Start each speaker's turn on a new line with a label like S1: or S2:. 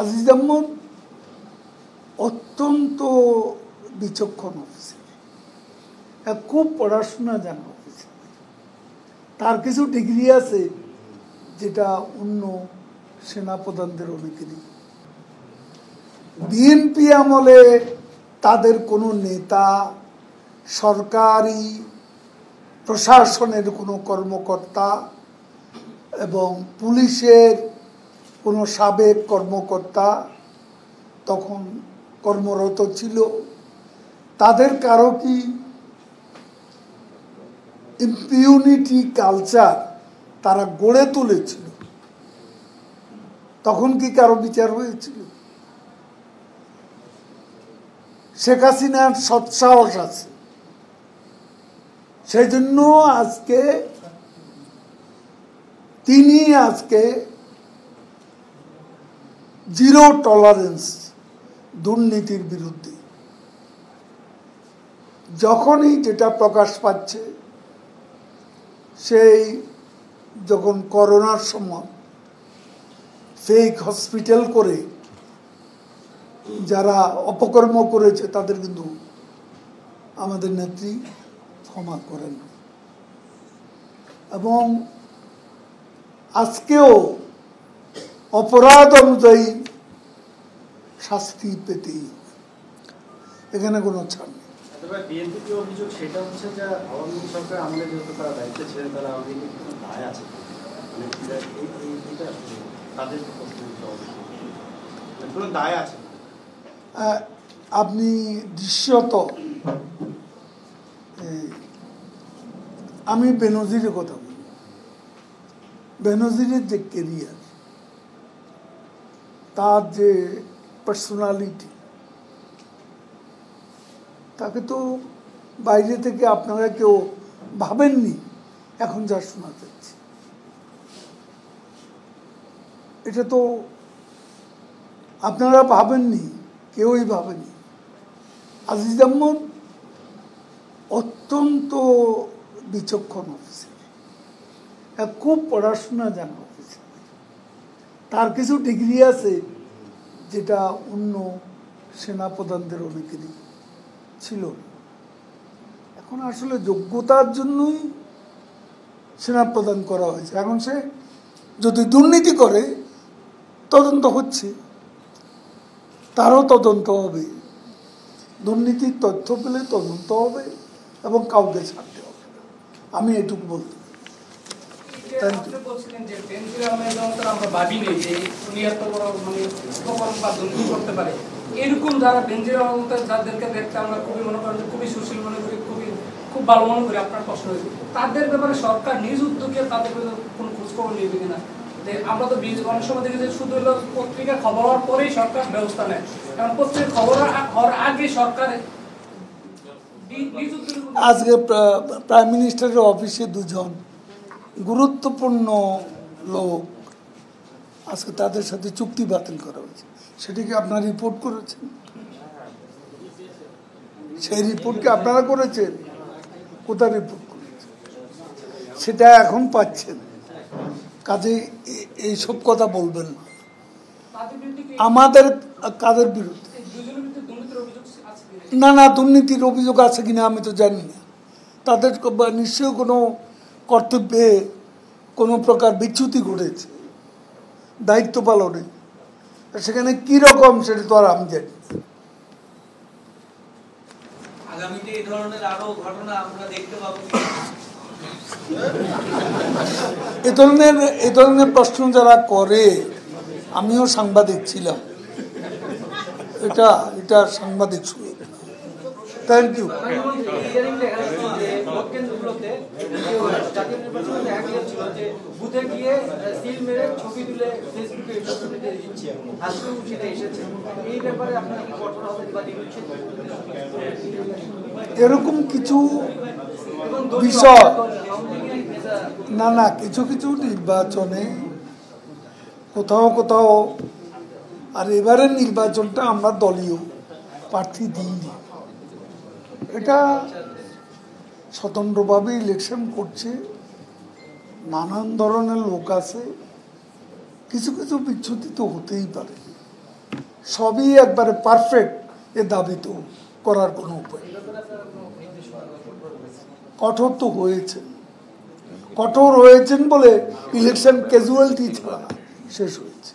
S1: আজিজ আহমদ অত্যন্ত বিচক্ষণ অফিসার, খুব পড়াশোনা জানা অফিসার। তার কিছু ডিগ্রি আছে যেটা অন্য সেনাপ্রধানদের অনেকেরই। বিএনপি আমলে তাদের কোনো নেতা, সরকারি প্রশাসনের কোনো কর্মকর্তা এবং পুলিশের কোনো সাবেক কর্মকর্তা তখন কর্মরত ছিল, তাদের কারো কি ইম্পিউনিটি কালচার তারা গড়ে তুলেছিল? তখন কি কারো বিচার হয়েছিল? শেখ হাসিনার সৎসাহস আছে, সেই জন্য তিনি আজকে জিরো টলারেন্স দুর্নীতির বিরুদ্ধে। যখনই যেটা প্রকাশ পাচ্ছে, সেই যখন করোনার সময় ফেক হসপিটাল করে যারা অপকর্ম করেছে তাদের কিন্তু আমাদের নেত্রী ক্ষমা করেন, এবং আজকেও অপরাধ অনুযায়ী শাস্তি পেতেই, এখানে কোনো ছাড় নেই।
S2: বিএনপির অভিযোগ সেটা হচ্ছে যে আওয়ামী লীগ সরকার আমলে যেহেতু তারা দায়িত্বে ছিলেন, তারা আওয়ামী লীগের কিছু দায় আছে, তাদের কোনো দায় আছে।
S1: আপনি দৃশ্যত, আমি বেনজিরের কথা বলি, বেনজিরের যে কেরিয়ার, তার যে পার্সোনালিটি, তাকে তো বাইরে থেকে আপনারা কেউ ভাবেননি, এখন যা শোনা যাচ্ছে এটা তো আপনারা ভাবেননি, কেউই ভাবেনি। আজিজ আহমদ অত্যন্ত বিচক্ষণ অফিসার, খুব পড়াশোনা জানা অফিসার। তার কিছু ডিগ্রি আছে যেটা অন্য সেনাপ্রধানদের অনেকেরই ছিল। এখন আসলে যোগ্যতার জন্যই সেনাপ্রধান করা হয়েছে। এখন সে যদি দুর্নীতি করে, তদন্ত হচ্ছে, তারও তদন্ত হবে, দুর্নীতির তথ্য পেলে তদন্ত হবে এবং কাউকে ছাড়তে হবে। আমি এটুকু বলতে
S3: এরকম যারা বেঞ্জির আহমেদ যাদেরকে দেখতে আমরা খুবই মনে করেন, খুবই সুশীল মনে করি, খুব ভালো মনে করি, আপনার প্রশ্ন হয়েছে তাদের ব্যাপারে সরকার নিজ উদ্যোগে তাদের কোনো খোঁজখবর নেবে কিনা? আমরা তো অনেক সময় দেখি যে শুধু পত্রিকা খবর হওয়ার পরেই সরকার ব্যবস্থা নেয়, কারণ পত্রিকা খবর হওয়ার আগে সরকার।
S1: আজকে প্রাইম মিনিস্টারের অফিসে দুজন গুরুত্বপূর্ণ লোক, আজকে তাদের সাথে চুক্তি বাতিল করা হয়েছে। সেটিকে আপনারা রিপোর্ট করেছেন? সেই রিপোর্ট কি আপনারা করেছেন? কোথায় রিপোর্ট করেছেন? সেটা এখন পাচ্ছেন। কাজে এইসব কথা বলবেন না। আমাদের কাদের বিরুদ্ধে? না, দুর্নীতির অভিযোগ আছে কিনা আমি তো জানি না। তাদের নিশ্চয়ই কোনো কর্তব্যে কোনো প্রকার বিচ্যুতি ঘটেছে দায়িত্ব পালনে, সেখানে কি রকম সেটা তো আর আমি জানি।
S4: আগামীতে এই ধরনের আরো ঘটনা আমরা দেখতে পাবো।
S1: এ ধরনের প্রশ্ন যারা করে, আমিও সাংবাদিক ছিলাম, এটা সাংবাদিক শুরু। Thank you. এরকম কিছু বিষয় না, কিছু কিছু নির্বাচনে কোথাও, আর এবারের নির্বাচনটা আমরা দলীয় প্রার্থী দিইনি, এটা স্বতন্ত্রভাবে ইলেকশন করছে, নানান ধরনের লোক আছে, কিছু কিছু বিচ্যুতি তো হতেই পারে। সবই একবারে পারফেক্ট এ দাবি তো করার কোনো উপায় নেই। কঠোর তো হয়েছে, কঠোর হয়েছেন বলে ইলেকশন ক্যাজুয়ালিটি ছাড়া শেষ হয়েছে।